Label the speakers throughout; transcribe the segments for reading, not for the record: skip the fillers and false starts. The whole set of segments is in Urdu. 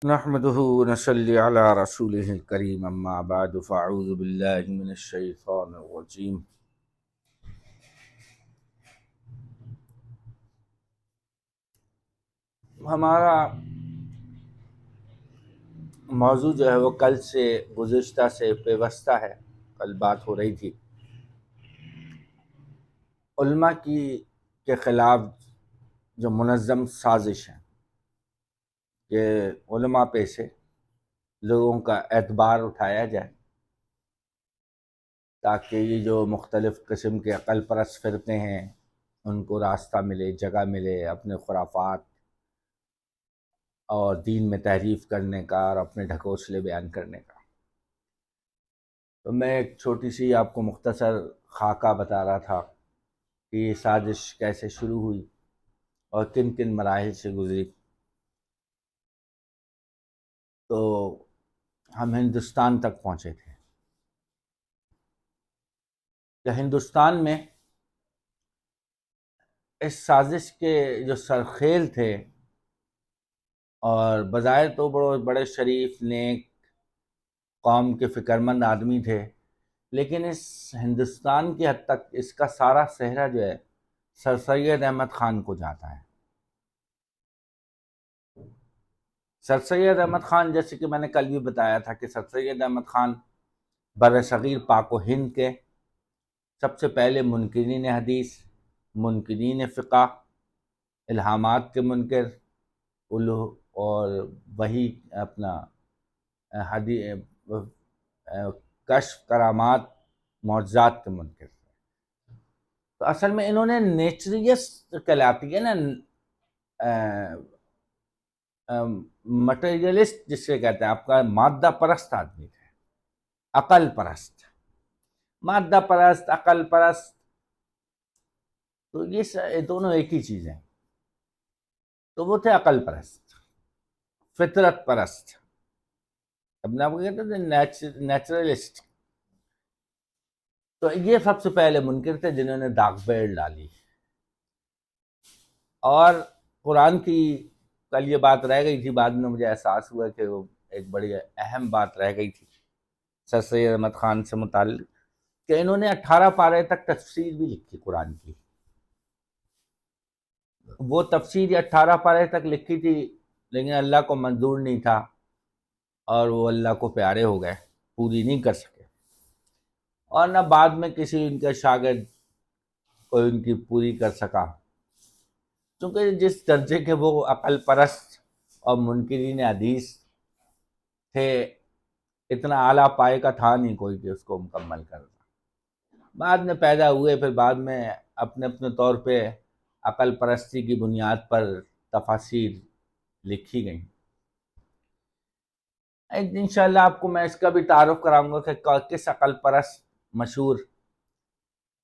Speaker 1: نحمده ونصلي على رسوله الكريم اما بعد فاعوذ بالله من الشيطان الرجيم. ہمارا موضوع جو ہے وہ کل سے گزشتہ سے پیوستہ ہے. کل بات ہو رہی تھی علماء کے خلاف جو منظم سازش ہے کہ علماء پہ سے لوگوں کا اعتبار اٹھایا جائے تاکہ یہ جو مختلف قسم کے عقل پرست فرقے ہیں ان کو راستہ ملے، جگہ ملے اپنے خرافات اور دین میں تحریف کرنے کا اور اپنے ڈھکوسلے بیان کرنے کا. تو میں ایک چھوٹی سی آپ کو مختصر خاکہ بتا رہا تھا کہ یہ سازش کیسے شروع ہوئی اور کن کن مراحل سے گزری. تو ہم ہندوستان تک پہنچے تھے کہ ہندوستان میں اس سازش کے جو سرخیل تھے اور بظاہر تو بڑے شریف نیک قوم کے فکرمند آدمی تھے، لیکن اس ہندوستان کی حد تک اس کا سارا صحرا جو ہے سر سید احمد خان کو جاتا ہے. سر سید احمد خان، جیسے کہ میں نے کل بھی بتایا تھا کہ سر سید احمد خان بر صغیر پاک و ہند کے سب سے پہلے منکرین حدیث، منکرین فقہ، الہامات کے منکر، اور وہی اپنا کشف کرامات معجزات کے منکر. تو اصل میں انہوں نے نیچریس کہلاتی ہے نا، مٹیریلسٹ جسے کہتے ہیں، آپ کا مادہ پرست آدمی تھے، عقل پرست، مادہ پرست، عقل پرست. تو یہ دونوں ایک ہی چیز ہیں. تو وہ تھے عقل پرست، فطرت پرست. اب میں آپ کو کہتے تھے نیچرلسٹ. تو یہ سب سے پہلے منکر تھے جنہوں نے داغ بیل ڈالی. اور قرآن کی کل یہ بات رہ گئی تھی، بعد میں مجھے احساس ہوا کہ وہ ایک بڑی اہم بات رہ گئی تھی سر سید احمد خان سے متعلق، کہ انہوں نے 18 پارے تک تفسیر بھی لکھی قرآن کی. وہ تفسیر 18 پارے تک لکھی تھی، لیکن اللہ کو منظور نہیں تھا اور وہ اللہ کو پیارے ہو گئے، پوری نہیں کر سکے. اور نہ بعد میں کسی ان کے شاگرد کوئی ان کی پوری کر سکا، چونکہ جس درجے کے وہ عقل پرست اور منکرین حدیث تھے، اتنا اعلیٰ پائے کا تھا نہیں کوئی کہ اس کو مکمل کر دے. بعد میں پیدا ہوئے، پھر بعد میں اپنے اپنے طور پہ عقل پرستی کی بنیاد پر تفاسیر لکھی گئیں. انشاءاللہ آپ کو میں اس کا بھی تعارف کراؤں گا کہ کس عقل پرست مشہور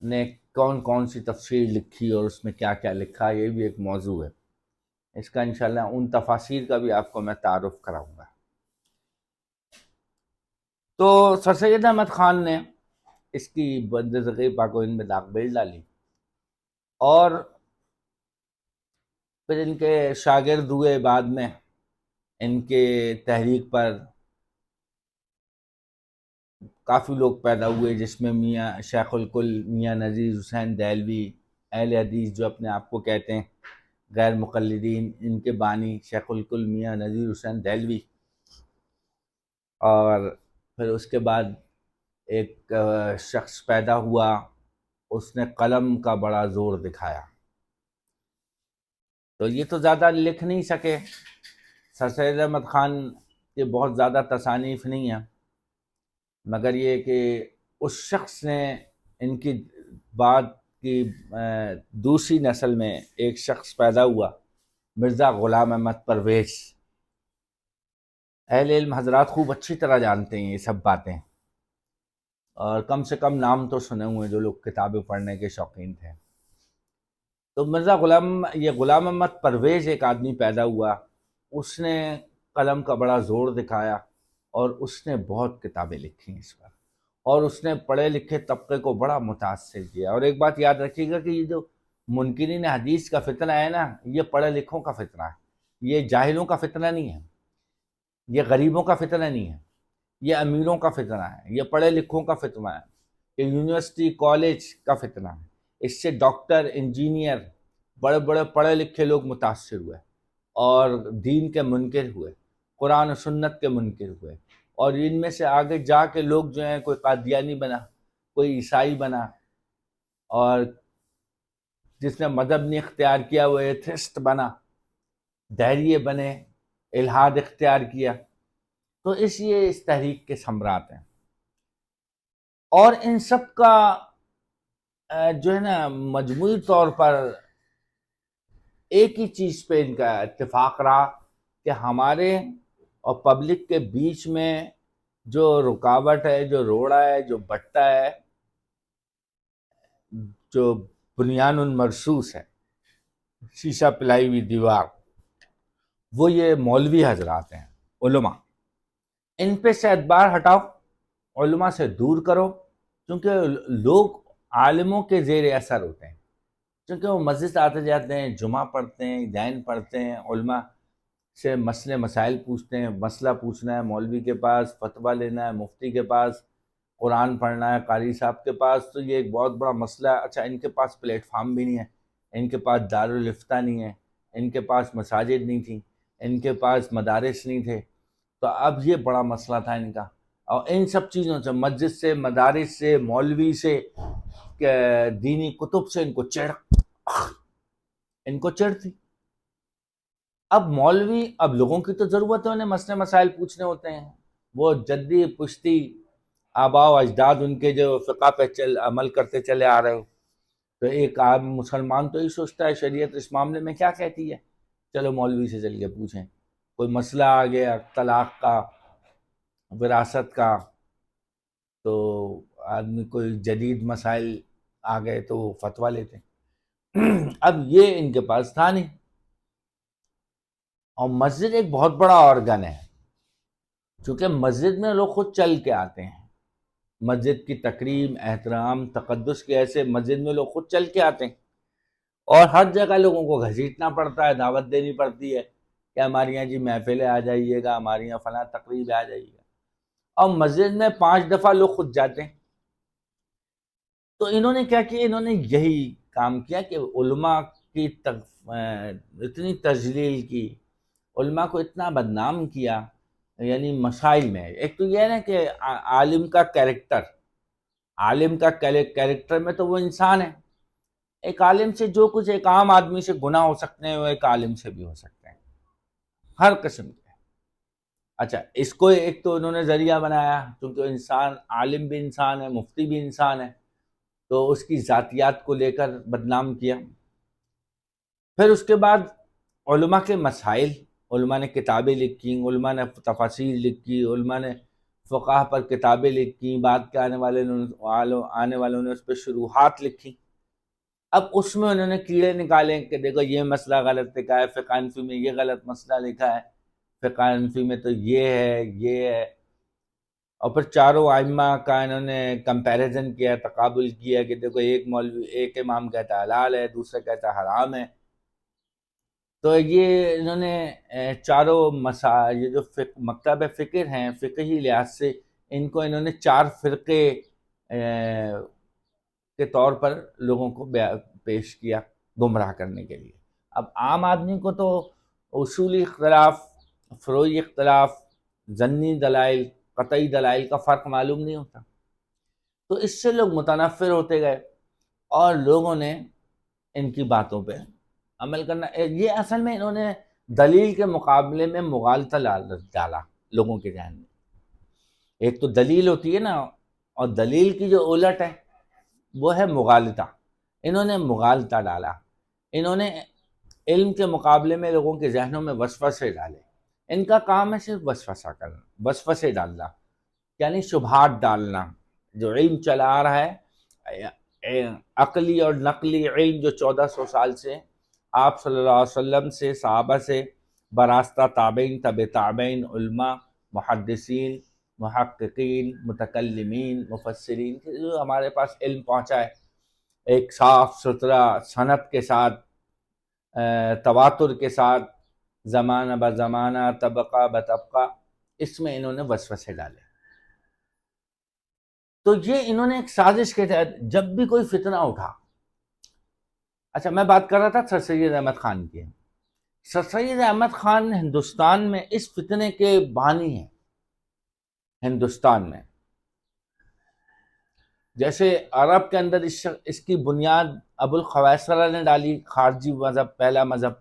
Speaker 1: نے کون کون سی تفسیر لکھی اور اس میں کیا کیا لکھا. یہ بھی ایک موضوع ہے، اس کا انشاءاللہ ان تفاسیر کا بھی آپ کو میں تعارف کراؤں گا. تو سر سید احمد خان نے اس کی بر پاک و ہند میں داغ بیل ڈالی، اور پھر ان کے شاگرد ہوئے. بعد میں ان کے تحریک پر کافی لوگ پیدا ہوئے، جس میں میاں شیخ الکل میاں نذیر حسین دہلوی، اہل حدیث جو اپنے آپ کو کہتے ہیں، غیر مقلدین، ان کے بانی شیخ الکل میاں نذیر حسین دہلوی. اور پھر اس کے بعد ایک شخص پیدا ہوا، اس نے قلم کا بڑا زور دکھایا. تو یہ تو زیادہ لکھ نہیں سکے. سر سید احمد خان کے بہت زیادہ تصانیف نہیں ہیں، مگر یہ کہ اس شخص نے ان کی بعد کی دوسری نسل میں ایک شخص پیدا ہوا، مرزا غلام احمد پرویز. اہل علم حضرات خوب اچھی طرح جانتے ہیں یہ سب باتیں، اور کم سے کم نام تو سنے ہوئے جو لوگ کتابیں پڑھنے کے شوقین تھے. تو یہ غلام احمد پرویز ایک آدمی پیدا ہوا، اس نے قلم کا بڑا زور دکھایا اور اس نے بہت کتابیں لکھی اس پر، اور اس نے پڑھے لکھے طبقے کو بڑا متاثر کیا. اور ایک بات یاد رکھیے گا کہ یہ جو منکرین حدیث کا فتنہ ہے نا، یہ پڑھے لکھوں کا فتنہ ہے، یہ جاہلوں کا فتنہ نہیں ہے. یہ غریبوں کا فتنہ نہیں ہے، یہ امیروں کا فتنہ ہے، یہ پڑھے لکھوں کا فتنہ ہے، یہ یونیورسٹی کالج کا فتنہ ہے۔ اس سے ڈاکٹر، انجینئر، بڑے بڑے پڑھے لکھے لوگ متاثر ہوئے اور دین کے منکر ہوئے، قرآن و سنت کے منکر ہوئے، اور ان میں سے آگے جا کے لوگ جو ہیں، کوئی قادیانی بنا، کوئی عیسائی بنا، اور جس نے مذہب نہیں اختیار کیا وہ ایتھسٹ بنا، دہریے بنے، الحاد اختیار کیا۔ تو اس تحریک کے ثمرات ہیں، اور ان سب کا جو ہے نا مجموعی طور پر ایک ہی چیز پہ ان کا اتفاق رہا کہ ہمارے اور پبلک کے بیچ میں جو رکاوٹ ہے، جو روڑا ہے، جو بٹا ہے، جو بنیان مرصوص ہے، شیشہ پلائی ہوئی دیوار، وہ یہ مولوی حضرات ہیں، علماء۔ ان پہ سے اعتبار ہٹاؤ، علماء سے دور کرو، کیونکہ لوگ عالموں کے زیر اثر ہوتے ہیں، کیونکہ وہ مسجد آتے جاتے ہیں، جمعہ پڑھتے ہیں، دین پڑھتے ہیں، علماء سے مسئلے مسائل پوچھتے ہیں، مسئلہ پوچھنا ہے مولوی کے پاس، فتویٰ لینا ہے مفتی کے پاس، قرآن پڑھنا ہے قاری صاحب کے پاس، تو یہ ایک بہت بڑا مسئلہ ہے۔ اچھا، ان کے پاس پلیٹ فارم بھی نہیں ہے، ان کے پاس دارالافتاء نہیں ہے، ان کے پاس مساجد نہیں تھیں، ان کے پاس مدارس نہیں تھے، تو اب یہ بڑا مسئلہ تھا ان کا۔ اور ان سب چیزوں سے، مسجد سے، مدارس سے، مولوی سے، دینی کتب سے ان کو چڑھ تھی۔ اب مولوی، اب لوگوں کی تو ضرورت ہے، انہیں مسئلے مسائل پوچھنے ہوتے ہیں، وہ جدی پشتی آباء و اجداد ان کے جو فقہ پہ عمل کرتے چلے آ رہے ہو، تو ایک عام مسلمان تو یہ سوچتا ہے شریعت اس معاملے میں کیا کہتی ہے، چلو مولوی سے چل کے پوچھیں، کوئی مسئلہ آ گیا طلاق کا، وراثت کا، تو آدمی کوئی جدید مسائل آ گئے تو وہ فتویٰ لیتے ہیں۔ اب یہ ان کے پاس تھا نہیں، اور مسجد ایک بہت بڑا آرگن ہے، چونکہ مسجد میں لوگ خود چل کے آتے ہیں، مسجد کی تکریم، احترام، تقدس کے ایسے مسجد میں لوگ خود چل کے آتے ہیں، اور ہر جگہ لوگوں کو گھسیٹنا پڑتا ہے، دعوت دینی پڑتی ہے کہ ہمارے یہاں جی محفلیں آ جائیے گا، ہمارے یہاں فلاں تقریب آ جائیے گا، اور مسجد میں 5 دفعہ لوگ خود جاتے ہیں۔ تو انہوں نے کیا کیا، انہوں نے یہی کام کیا کہ علماء کی اتنی تجلیل کی، علماء کو اتنا بدنام کیا، یعنی مسائل میں ایک تو یہ ہے نا کہ عالم کا کیریکٹر، عالم کا کیریکٹر میں تو وہ انسان ہے، ایک عالم سے جو کچھ ایک عام آدمی سے گناہ ہو سکتے ہیں وہ ایک عالم سے بھی ہو سکتے ہیں، ہر قسم کے۔ اچھا، اس کو ایک تو انہوں نے ذریعہ بنایا، کیونکہ انسان، عالم بھی انسان ہے، مفتی بھی انسان ہے، تو اس کی ذاتیات کو لے کر بدنام کیا۔ پھر اس کے بعد علماء کے مسائل، علماء نے کتابیں لکھی، علماء نے تفاسیر لکھی، علماء نے فقہ پر کتابیں لکھی، بعد کے آنے والوں نے اس پہ شروحات لکھی۔ اب اس میں انہوں نے کیڑے نکالے کہ دیکھو یہ مسئلہ غلط لکھا ہے، فقہ حنفی میں یہ غلط مسئلہ لکھا ہے، فقہ حنفی میں تو یہ ہے، یہ ہے، اور پھر چاروں ائمہ کا انہوں نے کمپیریزن کیا، تقابل کیا کہ دیکھو ایک مولوی، ایک امام کہتا ہے حلال ہے، دوسرا کہتا ہے حرام ہے۔ تو یہ انہوں نے چاروں یہ جو مکتب فکر ہیں، فقہی لحاظ سے ان کو انہوں نے 4 فرقے کے طور پر لوگوں کو پیش کیا گمراہ کرنے کے لیے۔ اب عام آدمی کو تو اصولی اختلاف، فروعی اختلاف، ظنی دلائل، قطعی دلائل کا فرق معلوم نہیں ہوتا، تو اس سے لوگ متنفر ہوتے گئے، اور لوگوں نے ان کی باتوں پہ عمل کرنا، یہ اصل میں انہوں نے دلیل کے مقابلے میں مغالطہ ڈالا لوگوں کے ذہن میں۔ ایک تو دلیل ہوتی ہے نا، اور دلیل کی جو الٹ ہے وہ ہے مغالطہ، انہوں نے مغالطہ ڈالا، انہوں نے علم کے مقابلے میں لوگوں کے ذہنوں میں وسوسے ڈالے۔ ان کا کام ہے صرف وسوسہ کرنا، وسوسے ڈالنا، یعنی شبہات ڈالنا۔ جو علم چلا آ رہا ہے، عقلی اور نقلی علم جو 1400 سال سے آپ صلی اللہ علیہ وسلم سے، صحابہ سے، براستہ تابعین، تبع تابعین، علماء، محدثین، محققین، متکلمین، مفسرین، جو ہمارے پاس علم پہنچا ہے ایک صاف ستھرا سند کے ساتھ، تواتر کے ساتھ، زمانہ بزمانہ، طبقہ بطبقہ، اس میں انہوں نے وسوسے ڈالے. تو یہ انہوں نے ایک سازش کے تحت جب بھی کوئی فتنہ اٹھا. اچھا میں بات کر رہا تھا سر سید احمد خان کی. سر سید احمد خان ہندوستان میں اس فتنے کے بانی ہیں. ہندوستان میں جیسے عرب کے اندر اس کی بنیاد ابو الخویصرہ نے ڈالی، خارجی مذہب، پہلا مذہب.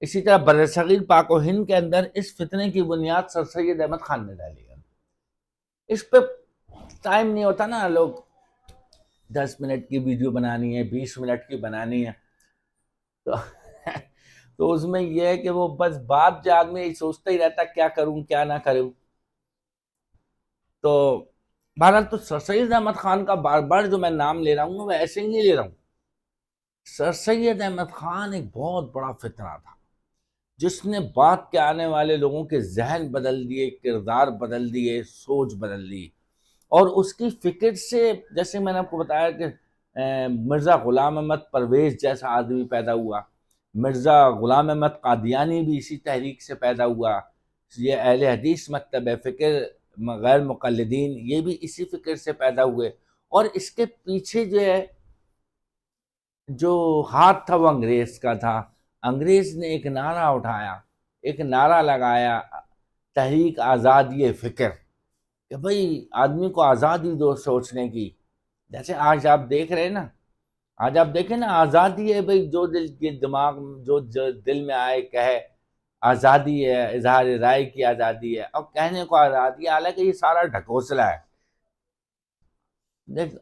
Speaker 1: اسی طرح برصغیر پاک و ہند کے اندر اس فتنے کی بنیاد سر سید احمد خان نے ڈالی ہے. اس پہ ٹائم نہیں ہوتا نا، لوگ 10 منٹ کی ویڈیو بنانی ہے، 20 منٹ کی بنانی ہے، تو اس میں یہ ہے کہ وہ بس بات جو آدمی سوچتا ہی رہتا کیا کروں کیا نہ کروں. تو بہرحال تو سر سید احمد خان کا بار بار جو میں نام لے رہا ہوں وہ ایسے ہی نہیں لے رہا ہوں. سر سید احمد خان ایک بہت بڑا فتنہ تھا جس نے بعد کے آنے والے لوگوں کے ذہن بدل دیے، کردار بدل دیے، سوچ بدل دی. اور اس کی فکر سے جیسے میں نے آپ کو بتایا کہ مرزا غلام احمد پرویز جیسا آدمی پیدا ہوا، مرزا غلام احمد قادیانی بھی اسی تحریک سے پیدا ہوا، یہ اہل حدیث مکتب فکر غیر مقلدین یہ بھی اسی فکر سے پیدا ہوئے. اور اس کے پیچھے جو ہے جو ہاتھ تھا وہ انگریز کا تھا. انگریز نے ایک نعرہ اٹھایا، ایک نعرہ لگایا، تحریک آزادی فکر، کہ بھئی آدمی کو آزادی دو سوچنے کی. جیسے آج آپ دیکھ رہے ہیں نا، آج آپ دیکھیں نا آزادی ہے بھئی، جو دل کے دماغ جو دل میں آئے کہے، آزادی ہے، اظہار رائے کی آزادی ہے، اب کہنے کو آزادی ہے، حالانکہ یہ سارا ڈھکوسلا ہے. دیکھ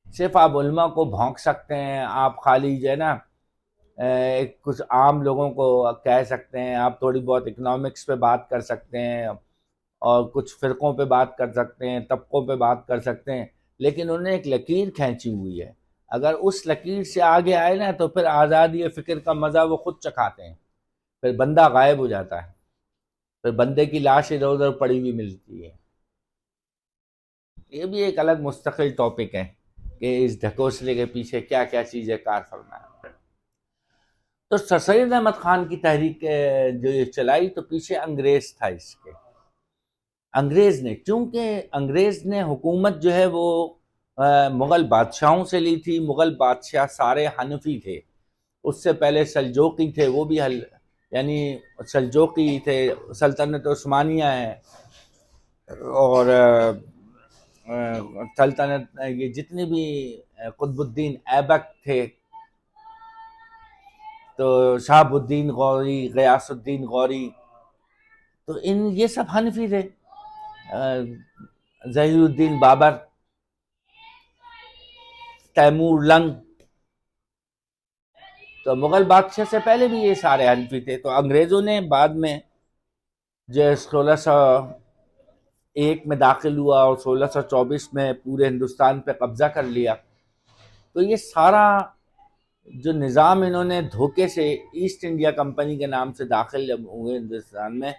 Speaker 1: صرف آپ علماء کو بھونک سکتے ہیں، آپ خالی جو ہے نا کچھ عام لوگوں کو کہہ سکتے ہیں، آپ تھوڑی بہت اکنامکس پہ بات کر سکتے ہیں اور کچھ فرقوں پہ بات کر سکتے ہیں، طبقوں پہ بات کر سکتے ہیں، لیکن انہوں نے ایک لکیر کھینچی ہوئی ہے. اگر اس لکیر سے آگے آئے نا تو پھر آزادی فکر کا مزہ وہ خود چکھاتے ہیں، پھر بندہ غائب ہو جاتا ہے، پھر بندے کی لاش ادھر ادھر پڑی ہوئی ملتی ہے. یہ بھی ایک الگ مستقل ٹاپک ہے کہ اس ڈھکوسلے کے پیچھے کیا کیا چیزیں کار فرما ہے. تو سر سید احمد خان کی تحریک جو یہ چلائی تو پیچھے انگریز تھا. اس کے انگریز نے، چونکہ انگریز نے حکومت جو ہے وہ مغل بادشاہوں سے لی تھی. مغل بادشاہ سارے حنفی تھے. اس سے پہلے سلجوقی تھے، وہ بھی یعنی سلجوقی تھے، سلطنت عثمانیہ ہے، اور سلطنت یہ جتنے بھی قطب الدین ایبک تھے، تو شہاب الدین غوری، غیاث الدین غوری، تو یہ سب حنفی تھے. ظہیر الدین بابر، تیمور لنگ، تو مغل بادشاہ سے پہلے بھی یہ سارے حنفی تھے. تو انگریزوں نے بعد میں جو 1601 میں داخل ہوا اور 1624 میں پورے ہندوستان پہ قبضہ کر لیا. تو یہ سارا جو نظام انہوں نے دھوکے سے ایسٹ انڈیا کمپنی کے نام سے داخل ہوئے ہندوستان میں،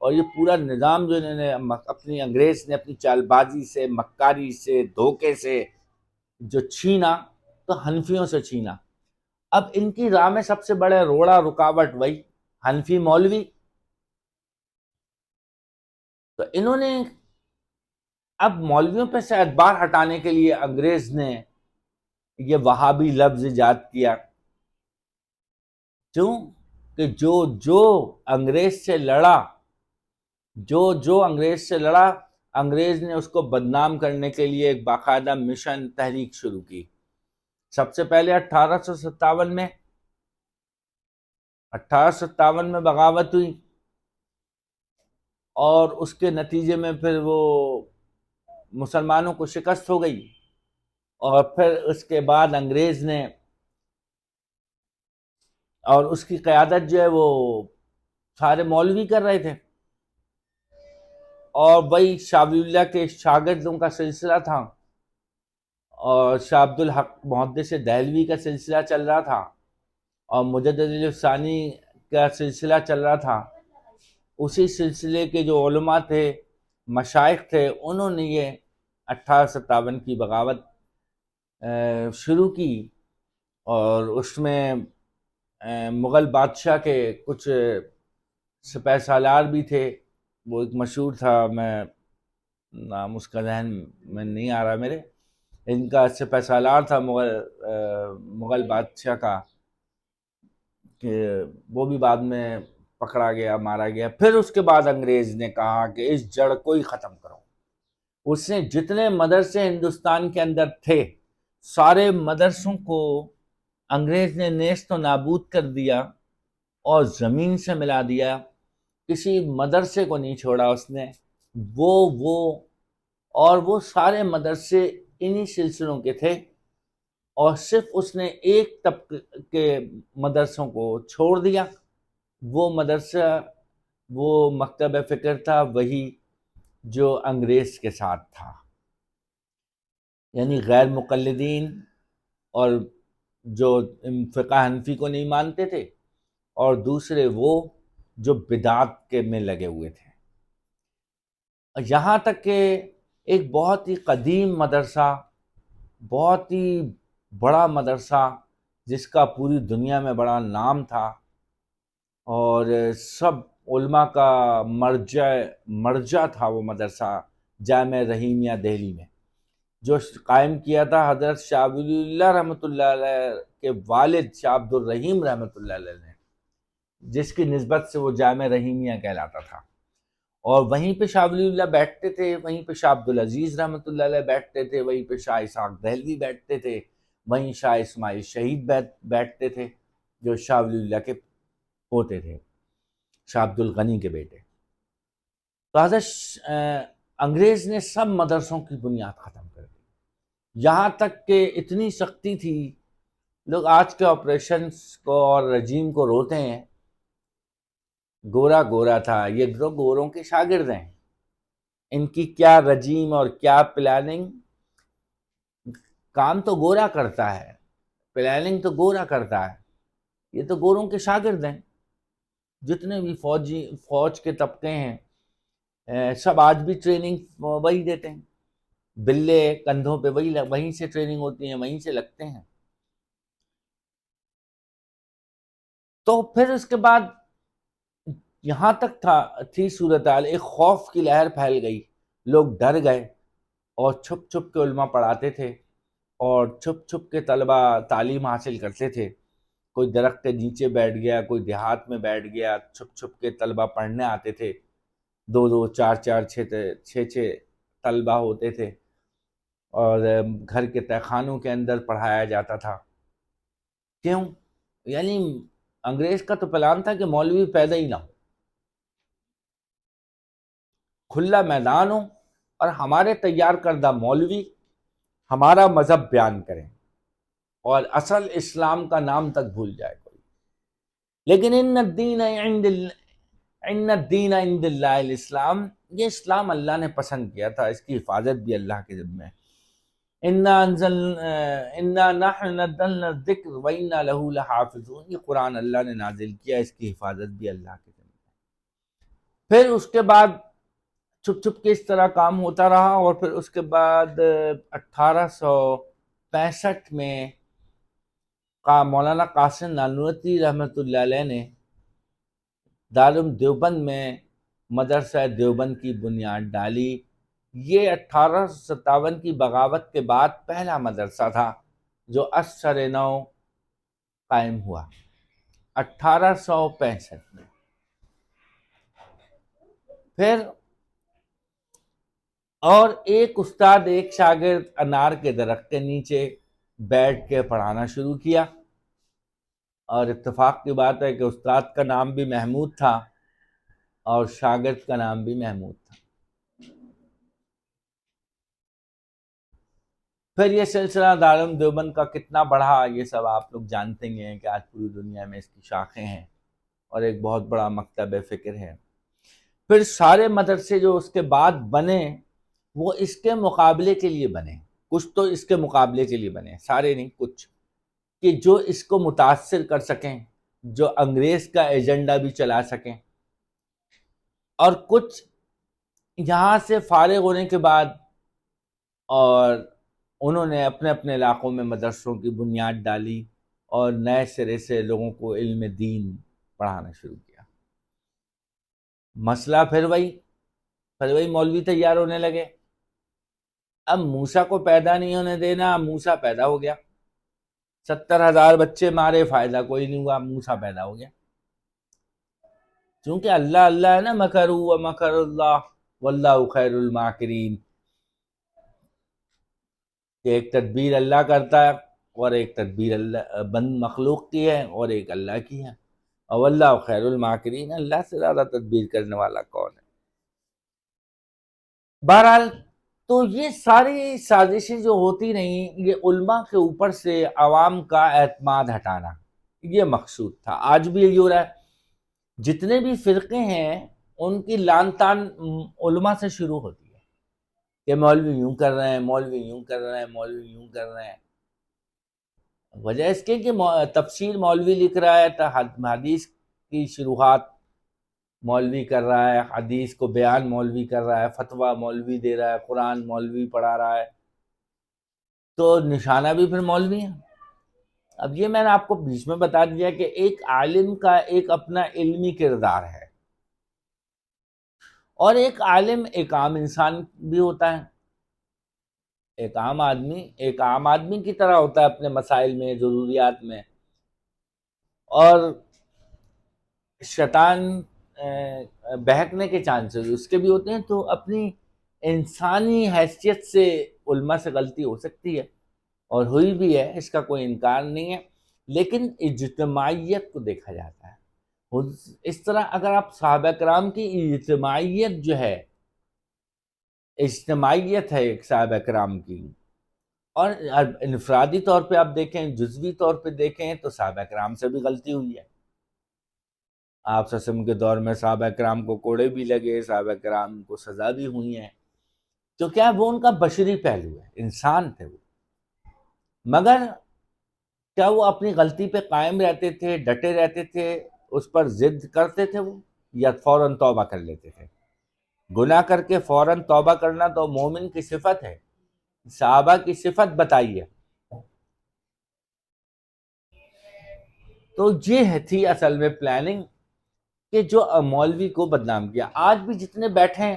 Speaker 1: اور یہ پورا نظام جو انہوں نے اپنی انگریز نے اپنی چال بازی سے، مکاری سے، دھوکے سے جو چھینا تو حنفیوں سے چھینا. اب ان کی راہ میں سب سے بڑے روڑا رکاوٹ وہی حنفی مولوی. تو انہوں نے اب مولویوں پہ سے اعتبار ہٹانے کے لیے انگریز نے یہ وہابی لفظ ایجاد کیا. کیوں کہ جو انگریز سے لڑا، جو انگریز سے لڑا، انگریز نے اس کو بدنام کرنے کے لیے ایک باقاعدہ مشن تحریک شروع کی. سب سے پہلے 1857 میں بغاوت ہوئی، اور اس کے نتیجے میں پھر وہ مسلمانوں کو شکست ہو گئی. اور پھر اس کے بعد انگریز نے، اور اس کی قیادت جو ہے وہ سارے مولوی کر رہے تھے، اور وہی شاہ ولی اللہ کے شاگردوں کا سلسلہ تھا، اور شاہ عبد الحق محدث دہلوی کا سلسلہ چل رہا تھا، اور مجدد ثانی کا سلسلہ چل رہا تھا. اسی سلسلے کے جو علماء تھے، مشائخ تھے، انہوں نے یہ 1857 کی بغاوت شروع کی. اور اس میں مغل بادشاہ کے کچھ سپہ سالار بھی تھے، وہ ایک مشہور تھا، میں نام اس کا ذہن میں نہیں آ رہا میرے، ان کا سپہ سالار تھا مغل بادشاہ کا، کہ وہ بھی بعد میں پکڑا گیا، مارا گیا۔ پھر اس کے بعد انگریز نے کہا کہ اس جڑ کو ہی ختم کرو۔ اس نے جتنے مدرسے ہندوستان کے اندر تھے سارے مدرسوں کو انگریز نے نیست و نابود کر دیا اور زمین سے ملا دیا، کسی مدرسے کو نہیں چھوڑا اس نے۔ وہ سارے مدرسے انہی سلسلوں کے تھے، اور صرف اس نے ایک طبقے کے مدرسوں کو چھوڑ دیا۔ وہ مدرسہ، وہ مکتب فکر تھا وہی جو انگریز کے ساتھ تھا، یعنی غیر مقلدین اور جو فقہ حنفی کو نہیں مانتے تھے، اور دوسرے وہ جو بدعت کے میں لگے ہوئے تھے۔ یہاں تک کہ ایک بہت ہی قدیم مدرسہ، بہت ہی بڑا مدرسہ جس کا پوری دنیا میں بڑا نام تھا، اور سب علماء کا مرجع تھا وہ مدرسہ، جامع رحیمیہ دہلی میں، جو قائم کیا تھا حضرت شاہ ولی اللہ رحمۃ اللہ علیہ کے والد شاہ عبد الرحیم رحمۃ اللہ علیہ نے، جس کی نسبت سے وہ جامع رحیمیہ کہلاتا تھا۔ اور وہیں پہ شاہ ولی اللہ بیٹھتے تھے، وہیں پہ شاہ عبد العزیز رحمۃ اللہ علیہ بیٹھتے تھے، وہیں پہ شاہ اسحاق دہلوی بیٹھتے تھے، وہیں شاہ اسماعیل شہید بیٹھتے تھے جو شاہ ولی اللہ کے پوتے تھے، شاہ عبد الغنی کے بیٹے۔ تو حضرت انگریز نے سب مدرسوں کی بنیاد ختم کر دی، یہاں تک کہ اتنی سختی تھی، لوگ آج کے آپریشنز کو اور رجیم کو روتے ہیں، گورا گورا تھا، یہ تو گوروں کے شاگرد ہیں، ان کی کیا رجیم اور کیا پلاننگ، کام تو گورا کرتا ہے، پلاننگ تو گورا کرتا ہے، یہ تو گوروں کے شاگرد ہیں۔ جتنے بھی فوج کے طبقے ہیں سب آج بھی ٹریننگ وہی دیتے ہیں، بلے کندھوں پہ وہیں سے ٹریننگ ہوتی ہیں، وہیں سے لگتے ہیں۔ تو پھر اس کے بعد یہاں تک تھی صورتحال، ایک خوف کی لہر پھیل گئی، لوگ ڈر گئے، اور چھپ چھپ کے علماء پڑھاتے تھے، اور چھپ چھپ کے طلبہ تعلیم حاصل کرتے تھے۔ کوئی درخت کے نیچے بیٹھ گیا، کوئی دیہات میں بیٹھ گیا، چھپ چھپ کے طلبہ پڑھنے آتے تھے، دو دو چار چار چھ طلبہ ہوتے تھے، اور گھر کے تہخانوں کے اندر پڑھایا جاتا تھا۔ کیوں؟ یعنی انگریز کا تو پلان تھا کہ مولوی پیدا ہی نہ ہو، کھلا میدان ہو، اور ہمارے تیار کردہ مولوی ہمارا مذہب بیان کریں، اور اصل اسلام کا نام تک بھول جائے کوئی۔ لیکن ان الدین عند اللہ الاسلام، یہ اسلام اللہ نے پسند کیا تھا، اس کی حفاظت بھی اللہ کے ذمہ ہے۔ انا نحن نزلنا الذکر وانا له لحافظون، یہ قرآن اللہ نے نازل کیا، اس کی حفاظت بھی اللہ کے ذمہ ہے۔ پھر اس کے بعد چھپ چھپ کے اس طرح کام ہوتا رہا، اور پھر اس کے بعد 1865 میں مولانا قاسم نانوتوی رحمۃ اللہ علیہ نے دارالعلوم دیوبند میں مدرسہ دیوبند کی بنیاد ڈالی۔ یہ 1857 کی بغاوت کے بعد پہلا مدرسہ تھا جو ازسر نو قائم ہوا، 1865 میں۔ پھر اور ایک استاد ایک شاگرد انار کے درخت کے نیچے بیٹھ کے پڑھانا شروع کیا، اور اتفاق کی بات ہے کہ استاد کا نام بھی محمود تھا اور شاگرد کا نام بھی محمود تھا۔ پھر یہ سلسلہ دارالعلوم دیوبند کا کتنا بڑھا یہ سب آپ لوگ جانتے ہیں کہ آج پوری دنیا میں اس کی شاخیں ہیں، اور ایک بہت بڑا مکتب فکر ہے۔ پھر سارے مدرسے جو اس کے بعد بنے وہ اس کے مقابلے کے لیے بنے، کچھ تو اس کے مقابلے کے لیے بنے، سارے نہیں، کچھ، کہ جو اس کو متاثر کر سکیں، جو انگریز کا ایجنڈا بھی چلا سکیں، اور کچھ یہاں سے فارغ ہونے کے بعد اور انہوں نے اپنے اپنے علاقوں میں مدرسوں کی بنیاد ڈالی، اور نئے سرے سے لوگوں کو علم دین پڑھانا شروع کیا۔ مسئلہ پھر وہی پھر وہی مولوی تیار ہونے لگے. اب موسیٰ کو پیدا نہیں ہونے دینا، اب موسیٰ پیدا ہو گیا، 70,000 بچے مارے، فائدہ کوئی نہیں ہوا، موسیٰ پیدا ہو گیا. چونکہ اللہ اللہ ہے نا، مکروا ومکر اللہ واللہ خیر الماکرین، کہ ایک تدبیر اللہ کرتا ہے اور ایک تدبیر اللہ بند مخلوق کی ہے اور ایک اللہ کی ہے، اور واللہ خیر الماکرین، اللہ سے زیادہ تدبیر کرنے والا کون ہے. بہرحال تو یہ ساری سازشیں جو ہوتی رہیں، یہ علماء کے اوپر سے عوام کا اعتماد ہٹانا، یہ مقصود تھا. آج بھی یہی ہو رہا ہے. جتنے بھی فرقے ہیں ان کی لان تان علماء سے شروع ہوتی ہے کہ مولوی یوں کر رہے ہیں، مولوی یوں کر رہے ہیں، مولوی یوں کر رہے ہیں. وجہ اس کے کہ تفسیر مولوی لکھ رہا ہے، تو حدیث کی شروحات مولوی کر رہا ہے، حدیث کو بیان مولوی کر رہا ہے، فتویٰ مولوی دے رہا ہے، قرآن مولوی پڑھا رہا ہے، تو نشانہ بھی پھر مولوی ہے. اب یہ میں نے آپ کو بیچ میں بتا دیا کہ ایک عالم کا ایک اپنا علمی کردار ہے، اور ایک عالم ایک عام انسان بھی ہوتا ہے. ایک عام آدمی کی طرح ہوتا ہے اپنے مسائل میں، ضروریات میں. اور شیطان بہکنے کے چانسز اس کے بھی ہوتے ہیں، تو اپنی انسانی حیثیت سے علماء سے غلطی ہو سکتی ہے، اور ہوئی بھی ہے، اس کا کوئی انکار نہیں ہے. لیکن اجتماعیت کو دیکھا جاتا ہے. اس طرح اگر آپ صحابہ کرام کی اجتماعیت جو ہے، اجتماعیت ہے ایک صحابہ کرام کی، اور انفرادی طور پہ آپ دیکھیں، جزوی طور پہ دیکھیں، تو صحابہ کرام سے بھی غلطی ہوئی ہے. آپ صلی اللہ علیہ وسلم کے دور میں صحابہ کرام کو کوڑے بھی لگے، صحابہ کرام کو سزا بھی ہوئی ہیں. تو کیا وہ ان کا بشری پہلو ہے، انسان تھے وہ. مگر کیا وہ اپنی غلطی پہ قائم رہتے تھے، ڈٹے رہتے تھے، اس پر ضد کرتے تھے وہ، یا فوراً توبہ کر لیتے تھے؟ گناہ کر کے فوراً توبہ کرنا تو مومن کی صفت ہے، صحابہ کی صفت بتائیے. تو یہ تھی اصل میں پلاننگ، کہ جو مولوی کو بدنام کیا. آج بھی جتنے بیٹھے ہیں،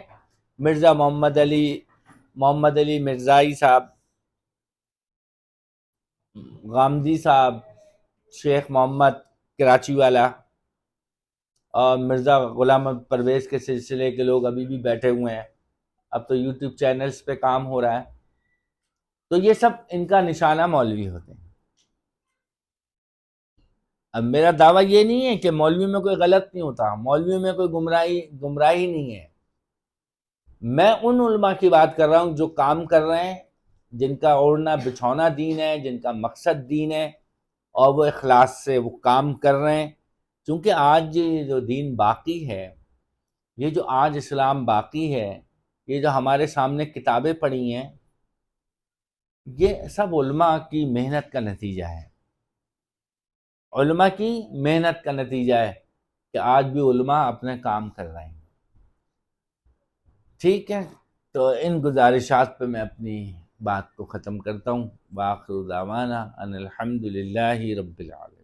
Speaker 1: مرزا محمد علی مرزائی صاحب، غامدی صاحب، شیخ محمد کراچی والا، اور مرزا غلام محمد پرویز کے سلسلے کے لوگ ابھی بھی بیٹھے ہوئے ہیں. اب تو یوٹیوب چینلز پہ کام ہو رہا ہے. تو یہ سب ان کا نشانہ مولوی ہوتے ہیں. اب میرا دعویٰ یہ نہیں ہے کہ مولوی میں کوئی غلط نہیں ہوتا، مولوی میں کوئی گمراہی نہیں ہے. میں ان علماء کی بات کر رہا ہوں جو کام کر رہے ہیں، جن کا اوڑھنا بچھونا دین ہے، جن کا مقصد دین ہے، اور وہ اخلاص سے وہ کام کر رہے ہیں. چونکہ آج یہ جو دین باقی ہے، یہ جو آج اسلام باقی ہے، یہ جو ہمارے سامنے کتابیں پڑھی ہیں، یہ سب علماء کی محنت کا نتیجہ ہے. علماء کی محنت کا نتیجہ ہے کہ آج بھی علماء اپنے کام کر رہے ہیں. ٹھیک ہے، تو ان گزارشات پہ میں اپنی بات کو ختم کرتا ہوں. وآخر دعوانا ان الحمد للہ رب العالمین.